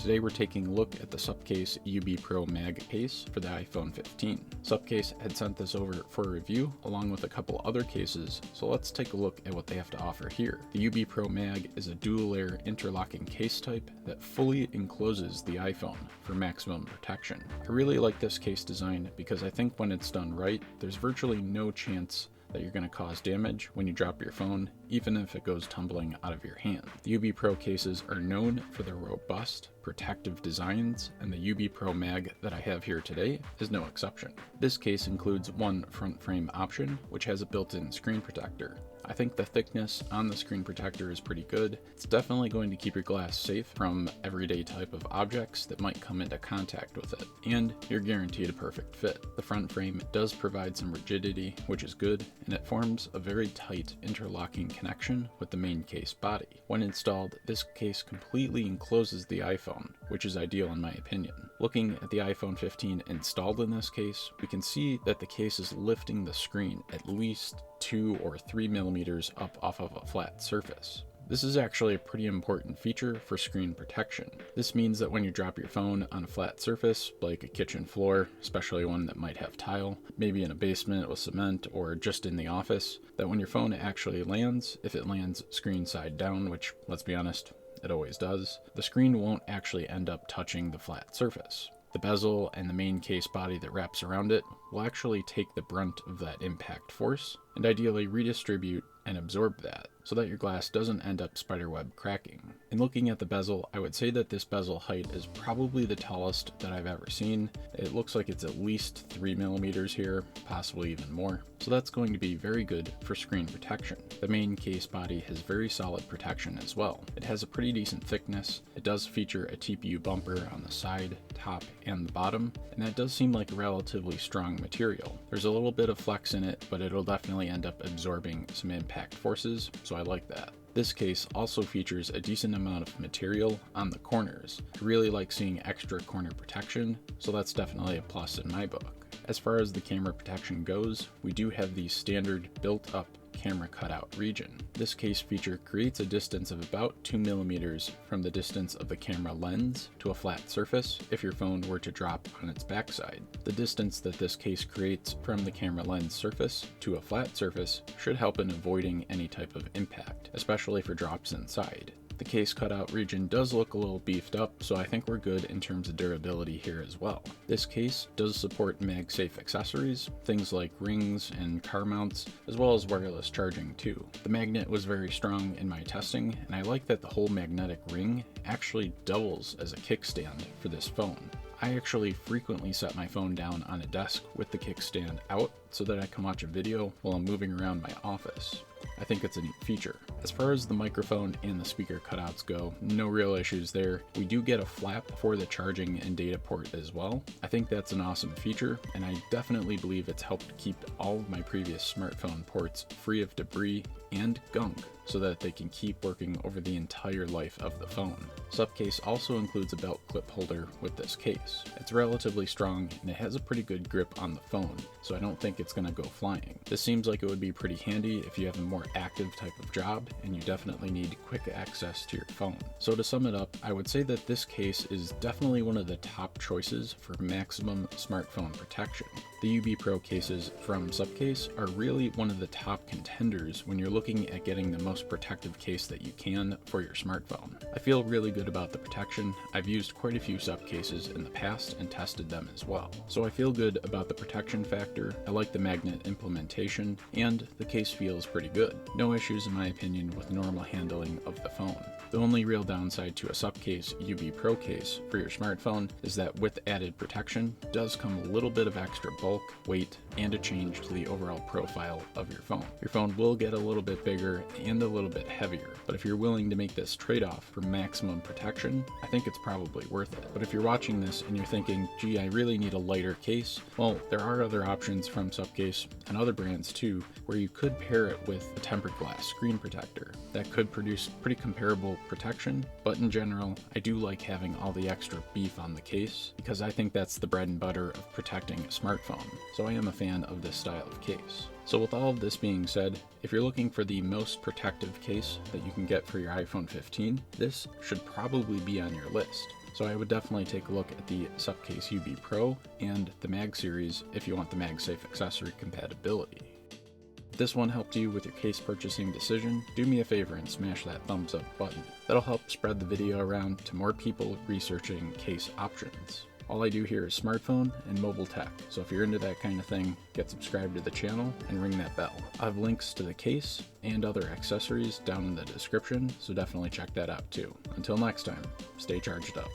Today we're taking a look at the SUPCASE UB Pro Mag case for the iPhone 15. SUPCASE had sent this over for a review along with a couple other cases, so let's take a look at what they have to offer here. The UB Pro Mag is a dual-layer interlocking case type that fully encloses the iPhone for maximum protection. I really like this case design because I think when it's done right, there's virtually no chance that you're going to cause damage when you drop your phone, even if it goes tumbling out of your hand. The UB Pro cases are known for their robust, protective designs, and the UB Pro Mag that I have here today is no exception. This case includes one front frame option, which has a built-in screen protector. I think the thickness on the screen protector is pretty good. It's definitely going to keep your glass safe from everyday type of objects that might come into contact with it, and you're guaranteed a perfect fit. The front frame does provide some rigidity, which is good, and it forms a very tight interlocking connection with the main case body. When installed, this case completely encloses the iPhone, which is ideal in my opinion. Looking at the iPhone 15 installed in this case, we can see that the case is lifting the screen at least 2 or 3 millimeters up off of a flat surface. This is actually a pretty important feature for screen protection. This means that when you drop your phone on a flat surface, like a kitchen floor, especially one that might have tile, maybe in a basement with cement or just in the office, that when your phone actually lands, if it lands screen side down, which, let's be honest, it always does, the screen won't actually end up touching the flat surface. The bezel and the main case body that wraps around it will actually take the brunt of that impact force and ideally redistribute and absorb that so that your glass doesn't end up spiderweb cracking. In looking at the bezel, I would say that this bezel height is probably the tallest that I've ever seen. It looks like it's at least 3 millimeters here, possibly even more. So that's going to be very good for screen protection. The main case body has very solid protection as well. It has a pretty decent thickness. It does feature a TPU bumper on the side, top, and the bottom, and that does seem like a relatively strong material. There's a little bit of flex in it, but it'll definitely end up absorbing some impact forces, so I like that. This case also features a decent amount of material on the corners. I really like seeing extra corner protection, so that's definitely a plus in my book. As far as the camera protection goes, we do have the standard built-up camera cutout region. This case feature creates a distance of about 2 millimeters from the distance of the camera lens to a flat surface if your phone were to drop on its backside. The distance that this case creates from the camera lens surface to a flat surface should help in avoiding any type of impact, especially for drops inside. The case cutout region does look a little beefed up, so I think we're good in terms of durability here as well. This case does support MagSafe accessories, things like rings and car mounts, as well as wireless charging too. The magnet was very strong in my testing, and I like that the whole magnetic ring actually doubles as a kickstand for this phone. I actually frequently set my phone down on a desk with the kickstand out so that I can watch a video while I'm moving around my office. I think it's a neat feature. As far as the microphone and the speaker cutouts go, no real issues there. We do get a flap for the charging and data port as well. I think that's an awesome feature, and I definitely believe it's helped keep all of my previous smartphone ports free of debris and gunk so that they can keep working over the entire life of the phone. SUPCASE also includes a belt clip holder with this case. It's relatively strong and it has a pretty good grip on the phone, so I don't think it's going to go flying. This seems like it would be pretty handy if you have a more active type of job and you definitely need quick access to your phone. So to sum it up, I would say that this case is definitely one of the top choices for maximum smartphone protection. The UB Pro cases from SUPCASE are really one of the top contenders when you're looking at getting the most protective case that you can for your smartphone. I feel really good about the protection. I've used quite a few SUPCASEs in the past and tested them as well. So I feel good about the protection factor, I like the magnet implementation, and the case feels pretty good. No issues in my opinion with normal handling of the phone. The only real downside to a SUPCASE UB Pro case for your smartphone is that with added protection does come a little bit of extra bulk, weight, and a change to the overall profile of your phone. Your phone will get a little bit bigger and a little bit heavier, but if you're willing to make this trade-off for maximum protection, I think it's probably worth it. But if you're watching this and you're thinking, gee, I really need a lighter case, well, there are other options from SUPCASE and other brands too, where you could pair it with a tempered glass screen protector. That could produce pretty comparable protection, but in general, I do like having all the extra beef on the case because I think that's the bread and butter of protecting a smartphone. So I am a fan of this style of case. So with all of this being said, if you're looking for the most protective case that you can get for your iPhone 15, this should probably be on your list. So I would definitely take a look at the SUPCASE UB Pro and the Mag series if you want the MagSafe accessory compatibility. If this one helped you with your case purchasing decision, do me a favor and smash that thumbs up button. That'll help spread the video around to more people researching case options. All I do here is smartphone and mobile tech, so if you're into that kind of thing, get subscribed to the channel and ring that bell. I have links to the case and other accessories down in the description, so definitely check that out too. Until next time, stay charged up.